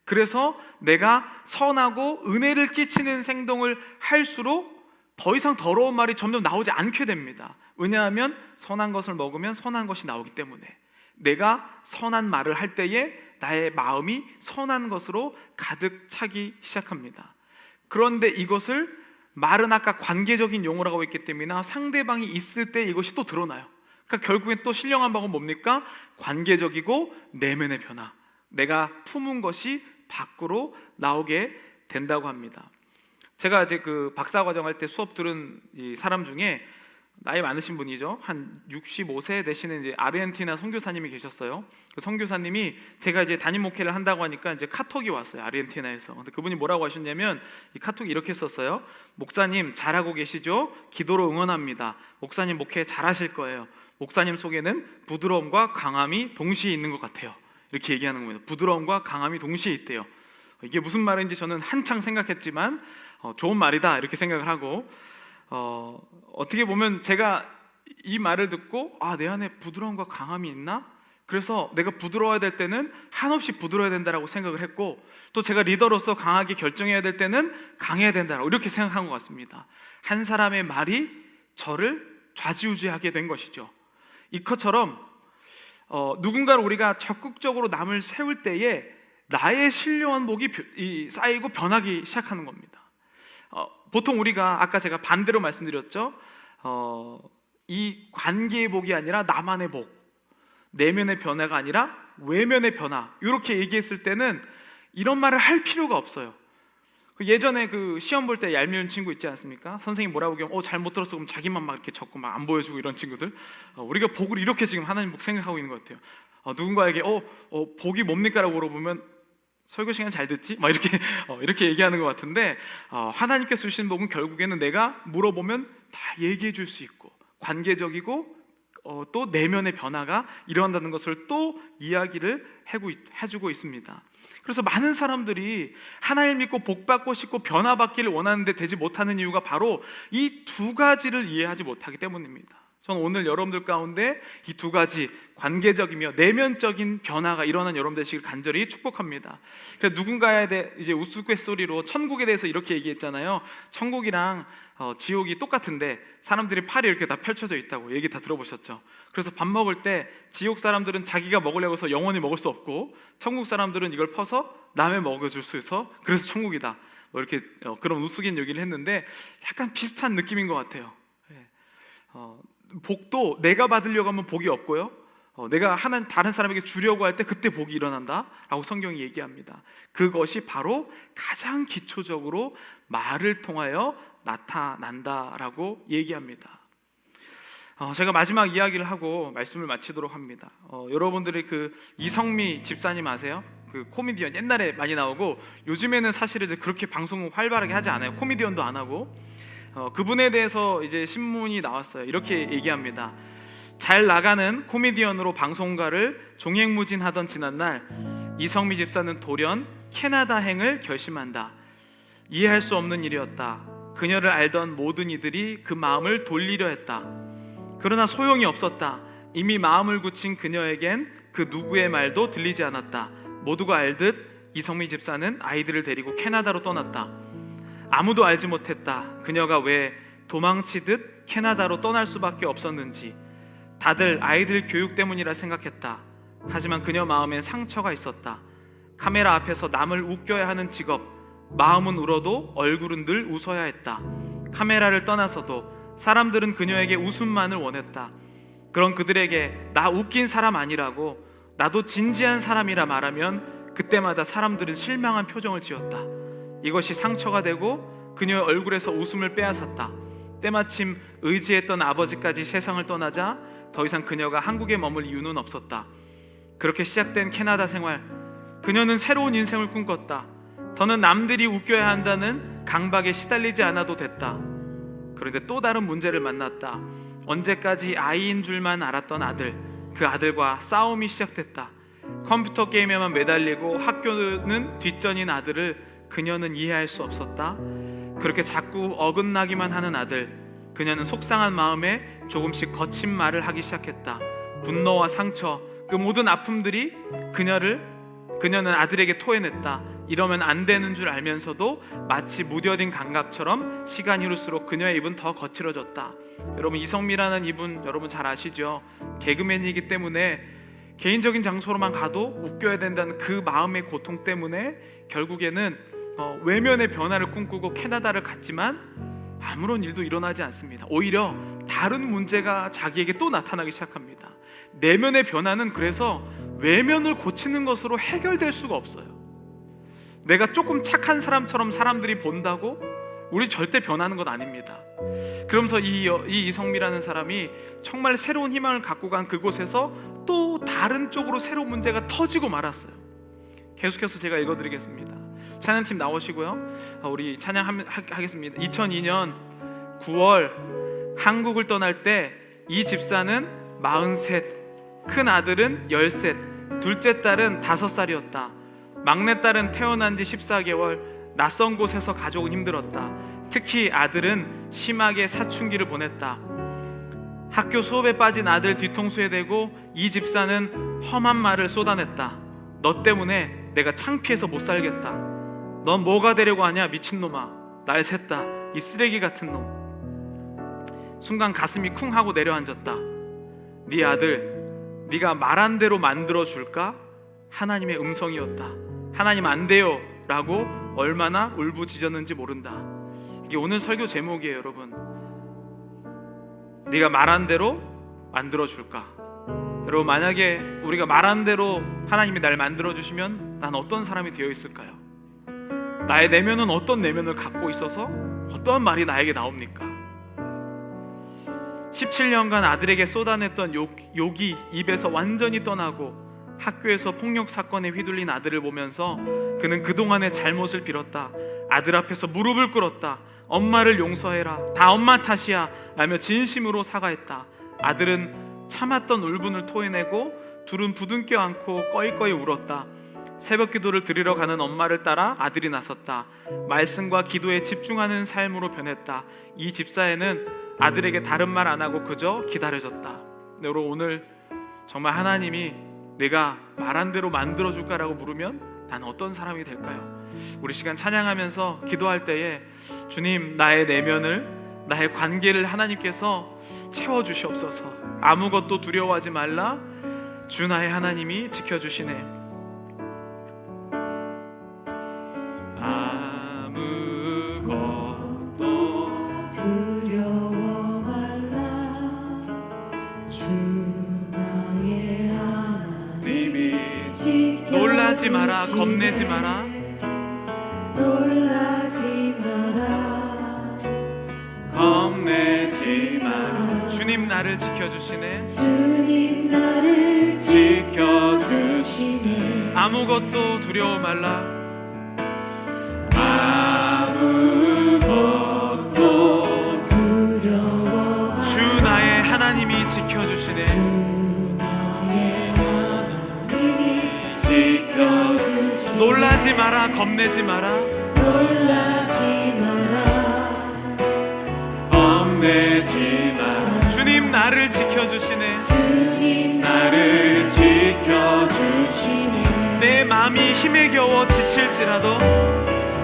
그래서 내가 선하고 은혜를 끼치는 행동을 할수록 더 이상 더러운 말이 점점 나오지 않게 됩니다. 왜냐하면 선한 것을 먹으면 선한 것이 나오기 때문에 내가 선한 말을 할 때에 나의 마음이 선한 것으로 가득 차기 시작합니다. 그런데 이것을 말은 아까 관계적인 용어라고 했기 때문에 상대방이 있을 때 이것이 또 드러나요. 그러니까 결국엔 또 신령한 방법은 뭡니까? 관계적이고 내면의 변화, 내가 품은 것이 밖으로 나오게 된다고 합니다. 제가 이제 그 박사과정 할 때 수업 들은 이 사람 중에 나이 많으신 분이죠. 한 65세 되시는 이제 아르헨티나 선교사님이 계셨어요. 그 선교사님이 제가 이제 담임 목회를 한다고 하니까 이제 카톡이 왔어요. 아르헨티나에서. 근데 그분이 뭐라고 하셨냐면 이 카톡이 이렇게 썼어요. 목사님 잘하고 계시죠? 기도로 응원합니다. 목사님 목회 잘하실 거예요. 목사님 속에는 부드러움과 강함이 동시에 있는 것 같아요. 이렇게 얘기하는 겁니다. 부드러움과 강함이 동시에 있대요. 이게 무슨 말인지 저는 한창 생각했지만 좋은 말이다 이렇게 생각을 하고 어떻게 보면 제가 이 말을 듣고 내 안에 부드러움과 강함이 있나? 그래서 내가 부드러워야 될 때는 한없이 부드러워야 된다라고 생각을 했고 또 제가 리더로서 강하게 결정해야 될 때는 강해야 된다라고 이렇게 생각한 것 같습니다. 한 사람의 말이 저를 좌지우지하게 된 것이죠. 이것처럼 누군가를 우리가 적극적으로 남을 세울 때에 나의 신령한 복이 쌓이고 변하기 시작하는 겁니다. 보통 우리가 아까 제가 반대로 말씀드렸죠. 이 관계의 복이 아니라 나만의 복, 내면의 변화가 아니라 외면의 변화 이렇게 얘기했을 때는 이런 말을 할 필요가 없어요. 예전에 그 시험 볼 때 얄미운 친구 있지 않습니까? 선생님 뭐라고 하면 잘못 들었어 그럼 자기만 막 이렇게 적고 막 안 보여주고 이런 친구들 우리가 복을 이렇게 지금 하나님 복 생각하고 있는 것 같아요. 누군가에게 복이 뭡니까? 라고 물어보면 설교 시간 잘 듣지? 막 이렇게 얘기하는 것 같은데 하나님께서 주신 복은 결국에는 내가 물어보면 다 얘기해 줄 수 있고 관계적이고 또 내면의 변화가 일어난다는 것을 또 이야기를 해주고 있습니다. 그래서 많은 사람들이 하나님을 믿고 복받고 싶고 변화받기를 원하는데 되지 못하는 이유가 바로 이 두 가지를 이해하지 못하기 때문입니다. 저는 오늘 여러분들 가운데 이 두 가지 관계적이며 내면적인 변화가 일어난 여러분 되시길 간절히 축복합니다. 그래서 누군가에 대해 이제 우스갯소리로 천국에 대해서 이렇게 얘기했잖아요. 천국이랑 지옥이 똑같은데 사람들이 팔이 이렇게 다 펼쳐져 있다고 얘기 다 들어보셨죠? 그래서 밥 먹을 때 지옥 사람들은 자기가 먹으려고 해서 영원히 먹을 수 없고 천국 사람들은 이걸 퍼서 남에 먹여줄 수 있어 그래서 천국이다 뭐 이렇게 그런 우스갯 얘기를 했는데 약간 비슷한 느낌인 것 같아요. 복도 내가 받으려고 하면 복이 없고요 내가 다른 사람에게 주려고 할 때 그때 복이 일어난다 라고 성경이 얘기합니다. 그것이 바로 가장 기초적으로 말을 통하여 나타난다라고 얘기합니다. 제가 마지막 이야기를 하고 말씀을 마치도록 합니다. 여러분들이 그 이성미 집사님 아세요? 그 코미디언 옛날에 많이 나오고 요즘에는 사실은 이제 그렇게 방송을 활발하게 하지 않아요. 코미디언도 안 하고 그분에 대해서 이제 신문이 나왔어요. 이렇게 얘기합니다. 잘 나가는 코미디언으로 방송가를 종횡무진하던 지난날 이성미 집사는 돌연 캐나다행을 결심한다. 이해할 수 없는 일이었다. 그녀를 알던 모든 이들이 그 마음을 돌리려 했다. 그러나 소용이 없었다. 이미 마음을 굳힌 그녀에겐 그 누구의 말도 들리지 않았다. 모두가 알듯 이성미 집사는 아이들을 데리고 캐나다로 떠났다. 아무도 알지 못했다. 그녀가 왜 도망치듯 캐나다로 떠날 수밖에 없었는지. 다들 아이들 교육 때문이라 생각했다. 하지만 그녀 마음엔 상처가 있었다. 카메라 앞에서 남을 웃겨야 하는 직업, 마음은 울어도 얼굴은 늘 웃어야 했다. 카메라를 떠나서도 사람들은 그녀에게 웃음만을 원했다. 그런 그들에게 나 웃긴 사람 아니라고, 나도 진지한 사람이라 말하면 그때마다 사람들은 실망한 표정을 지었다. 이것이 상처가 되고 그녀의 얼굴에서 웃음을 빼앗았다. 때마침 의지했던 아버지까지 세상을 떠나자 더 이상 그녀가 한국에 머물 이유는 없었다. 그렇게 시작된 캐나다 생활, 그녀는 새로운 인생을 꿈꿨다. 더는 남들이 웃겨야 한다는 강박에 시달리지 않아도 됐다. 그런데 또 다른 문제를 만났다. 언제까지 아이인 줄만 알았던 아들, 그 아들과 싸움이 시작됐다. 컴퓨터 게임에만 매달리고 학교는 뒷전인 아들을 그녀는 이해할 수 없었다. 그렇게 자꾸 어긋나기만 하는 아들, 그녀는 속상한 마음에 조금씩 거친 말을 하기 시작했다. 분노와 상처, 그 모든 아픔들이 그녀는 아들에게 토해냈다. 이러면 안 되는 줄 알면서도 마치 무뎌진 감각처럼 시간이 흐를수록 그녀의 입은 더 거칠어졌다. 여러분, 이성미라는 이분 여러분 잘 아시죠? 개그맨이기 때문에 개인적인 장소로만 가도 웃겨야 된다는 그 마음의 고통 때문에 결국에는 외면의 변화를 꿈꾸고 캐나다를 갔지만 아무런 일도 일어나지 않습니다. 오히려 다른 문제가 자기에게 또 나타나기 시작합니다. 내면의 변화는 그래서 외면을 고치는 것으로 해결될 수가 없어요. 내가 조금 착한 사람처럼 사람들이 본다고 우리 절대 변하는 건 아닙니다. 그러면서 이 이성미라는 사람이 정말 새로운 희망을 갖고 간 그곳에서 또 다른 쪽으로 새로운 문제가 터지고 말았어요. 계속해서 제가 읽어드리겠습니다. 찬양팀 나오시고요. 우리 찬양하겠습니다. 2002년 9월 한국을 떠날 때 이 집사는 43, 큰 아들은 13, 둘째 딸은 5살이었다. 막내 딸은 태어난 지 14개월, 낯선 곳에서 가족은 힘들었다. 특히 아들은 심하게 사춘기를 보냈다. 학교 수업에 빠진 아들 뒤통수에 대고 이 집사는 험한 말을 쏟아냈다. 너 때문에 내가 창피해서 못 살겠다. 넌 뭐가 되려고 하냐 미친놈아. 날 샜다 이 쓰레기 같은 놈. 순간 가슴이 쿵 하고 내려앉았다. 네 아들 네가 말한 대로 만들어줄까? 하나님의 음성이었다. 하나님 안 돼요 라고 얼마나 울부짖었는지 모른다. 이게 오늘 설교 제목이에요. 여러분, 네가 말한 대로 만들어줄까? 여러분, 만약에 우리가 말한 대로 하나님이 날 만들어주시면 난 어떤 사람이 되어 있을까요? 나의 내면은 어떤 내면을 갖고 있어서 어떠한 말이 나에게 나옵니까? 17년간 아들에게 쏟아냈던 욕이 입에서 완전히 떠나고 학교에서 폭력 사건에 휘둘린 아들을 보면서 그는 그동안의 잘못을 빌었다. 아들 앞에서 무릎을 꿇었다. 엄마를 용서해라. 다 엄마 탓이야 라며 진심으로 사과했다. 아들은 참았던 울분을 토해내고 둘은 부둥켜 안고 꺼이꺼이 울었다. 새벽 기도를 드리러 가는 엄마를 따라 아들이 나섰다. 말씀과 기도에 집중하는 삶으로 변했다. 이 집사에는 아들에게 다른 말 안 하고 그저 기다려졌다. 여러분, 오늘 정말 하나님이 내가 말한 대로 만들어줄까라고 물으면 난 어떤 사람이 될까요? 우리 시간 찬양하면서 기도할 때에 주님, 나의 내면을, 나의 관계를 하나님께서 채워주시옵소서. 아무것도 두려워하지 말라. 주 나의 하나님이 지켜주시네. 놀라지 마라, 겁내지 마라. 놀라지 마라, 겁내지 마라. 주님 나를 지켜주시네. 주님 나를 지켜주시네. 아무것도 두려워 말라. 아무것도 두려워 말라. 주 나의 하나님이 지켜주시네. 놀라지 마라, 겁내지 마라. 놀라지 마라, 겁내지 마라. 주님 나를 지켜주시네. 주님 나를 지켜주시네. 내 마음이 힘에 겨워 지칠지라도,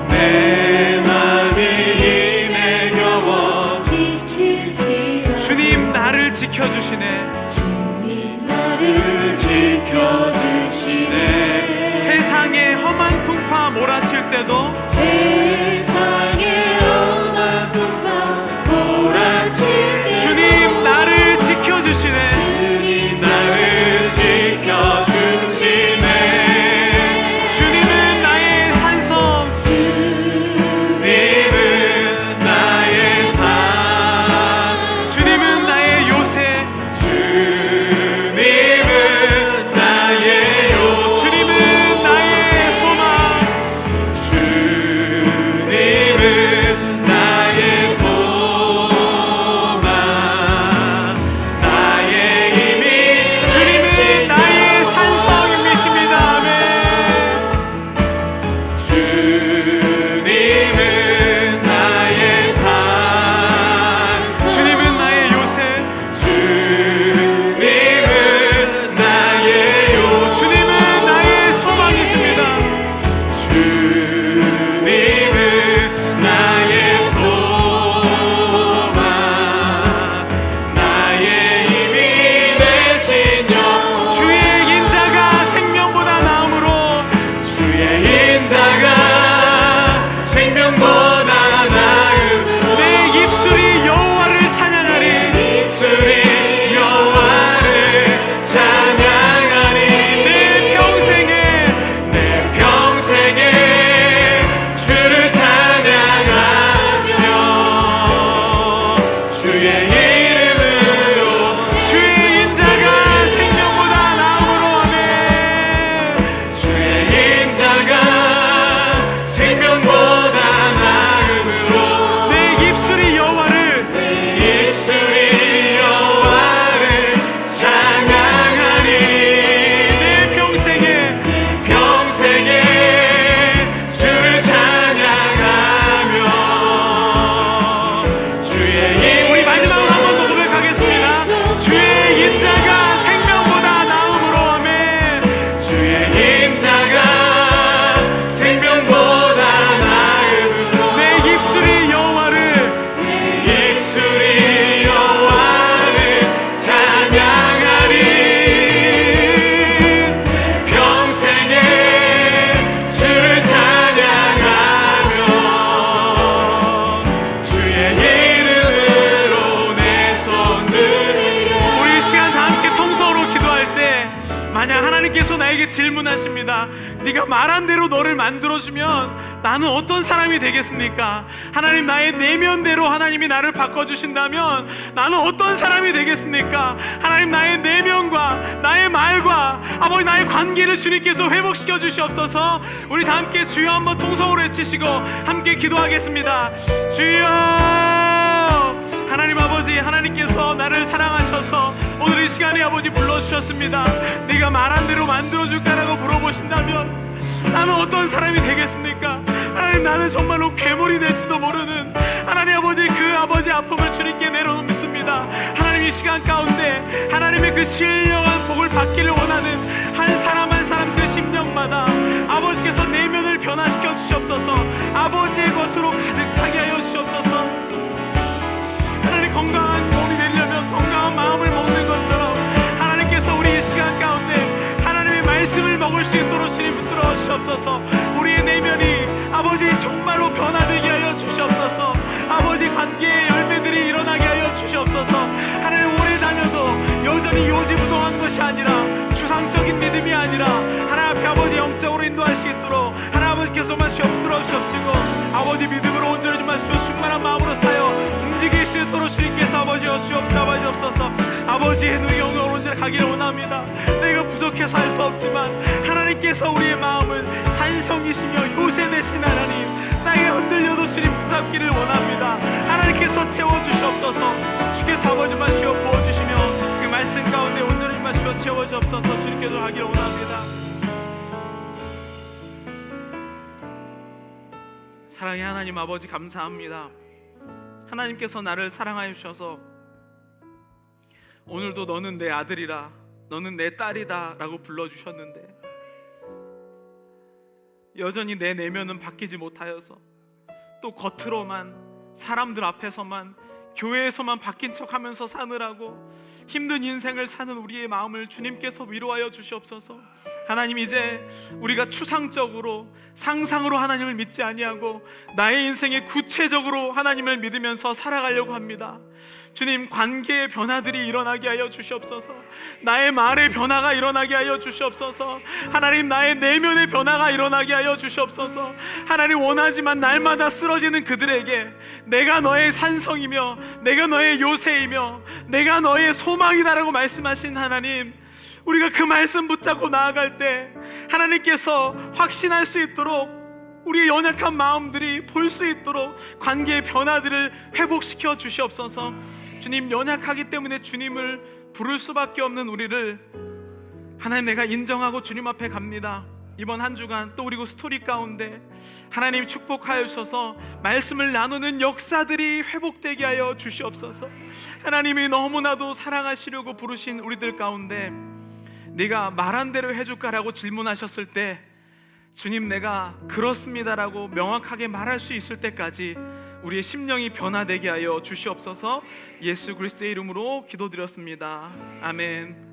내 마음이 힘에 겨워 지칠지라도 주님 나를 지켜주시네. 주님 나를 지켜주시네. 세상에 험한 풍파 몰아칠 때도, 세상에 험한 풍파 몰아칠 때도 주님 나를 지켜주시네. 주님 나를 지켜주시네. 주님은 나의 산성, 주님은 나의 산, 주님은 나의 요새, 주님은 나의 요, 주님은 나의 소망. 주님은 나에게 질문하십니다. 네가 말한 대로 너를 만들어주면 나는 어떤 사람이 되겠습니까? 하나님, 나의 내면대로 하나님이 나를 바꿔주신다면 나는 어떤 사람이 되겠습니까? 하나님, 나의 내면과 나의 말과 아버지 나의 관계를 주님께서 회복시켜 주시옵소서. 우리 다 함께 주여 한번 통성으로 외치시고 함께 기도하겠습니다. 주여, 하나님 아버지, 하나님께서 나를 사랑하셔서 오늘 이 시간에 아버지 불러주셨습니다. 네가 말한 대로 만들어줄까라고 물어보신다면 나는 어떤 사람이 되겠습니까? 하나님, 나는 정말로 괴물이 될지도 모르는 하나님 아버지, 그 아버지 아픔을 주님께 내려놓습니다. 하나님, 이 시간 가운데 하나님의 그 신령한 복을 받기를 원하는 한 사람 한 사람 그 심령마다 아버지께서 내면을 변화시켜 주시옵소서. 아버지의 것으로 가득 차게 하여 주시옵소서. 하나님, 건강한 몸이 되려면 건강한 마음을 먹는 것처럼 하나님께서 우리 이 시간 가운데 하나님의 말씀을 먹을 수 있도록 주님 붙들어 주시옵소서. 우리의 내면이 아버지 정말로 변화되게 하여 주시옵소서. 아버지, 관계의 열매들이 일어나게 하여 주시옵소서. 하나님, 오래 다녀도 여전히 요지부동한 것이 아니라 추상적인 믿음이 아니라 하나님 앞에 아버지 영적으로 인도할 수 있도록 하나님 아버지께서 마시어 붙들어 주시옵시고 아버지 믿음으로 온전히 좀 마시어 충만한 마음으로 쌓여 움직일 수 있도록 주님께서 아버지 주옵소서. 아버지의 눈이 영광을 온전히 가기를 원합니다. 내가 부족해서 할 수 없지만 하나님께서 우리의 마음을 산성이시며 요새 되신 하나님, 나에게 흔들려도 주님 붙잡기를 원합니다. 하나님께서 채워주시옵소서. 주께서 아버지 마시어 부어주시며 그 말씀 가운데 온전히 마시어 채워주옵소서. 주님께서 하기를 원합니다. 사랑의 하나님 아버지, 감사합니다. 하나님께서 나를 사랑하여 주셔서 오늘도 너는 내 아들이라, 너는 내 딸이다 라고 불러주셨는데 여전히 내 내면은 바뀌지 못하여서 또 겉으로만, 사람들 앞에서만, 교회에서만 바뀐 척하면서 사느라고 힘든 인생을 사는 우리의 마음을 주님께서 위로하여 주시옵소서. 하나님, 이제 우리가 추상적으로, 상상으로 하나님을 믿지 아니하고 나의 인생에 구체적으로 하나님을 믿으면서 살아가려고 합니다. 주님, 관계의 변화들이 일어나게 하여 주시옵소서. 나의 말의 변화가 일어나게 하여 주시옵소서. 하나님, 나의 내면의 변화가 일어나게 하여 주시옵소서. 하나님, 원하지만 날마다 쓰러지는 그들에게 내가 너의 산성이며 내가 너의 요새이며 내가 너의 소망이다라고 말씀하신 하나님, 우리가 그 말씀 붙잡고 나아갈 때 하나님께서 확신할 수 있도록 우리의 연약한 마음들이 볼 수 있도록 관계의 변화들을 회복시켜 주시옵소서. 주님, 연약하기 때문에 주님을 부를 수밖에 없는 우리를 하나님, 내가 인정하고 주님 앞에 갑니다. 이번 한 주간 또 그리고 스토리 가운데 하나님 축복하여 주셔서 말씀을 나누는 역사들이 회복되게 하여 주시옵소서. 하나님이 너무나도 사랑하시려고 부르신 우리들 가운데 네가 말한 대로 해줄까라고 질문하셨을 때 주님, 내가 그렇습니다라고 명확하게 말할 수 있을 때까지 우리의 심령이 변화되게 하여 주시옵소서. 예수 그리스도의 이름으로 기도드렸습니다. 아멘.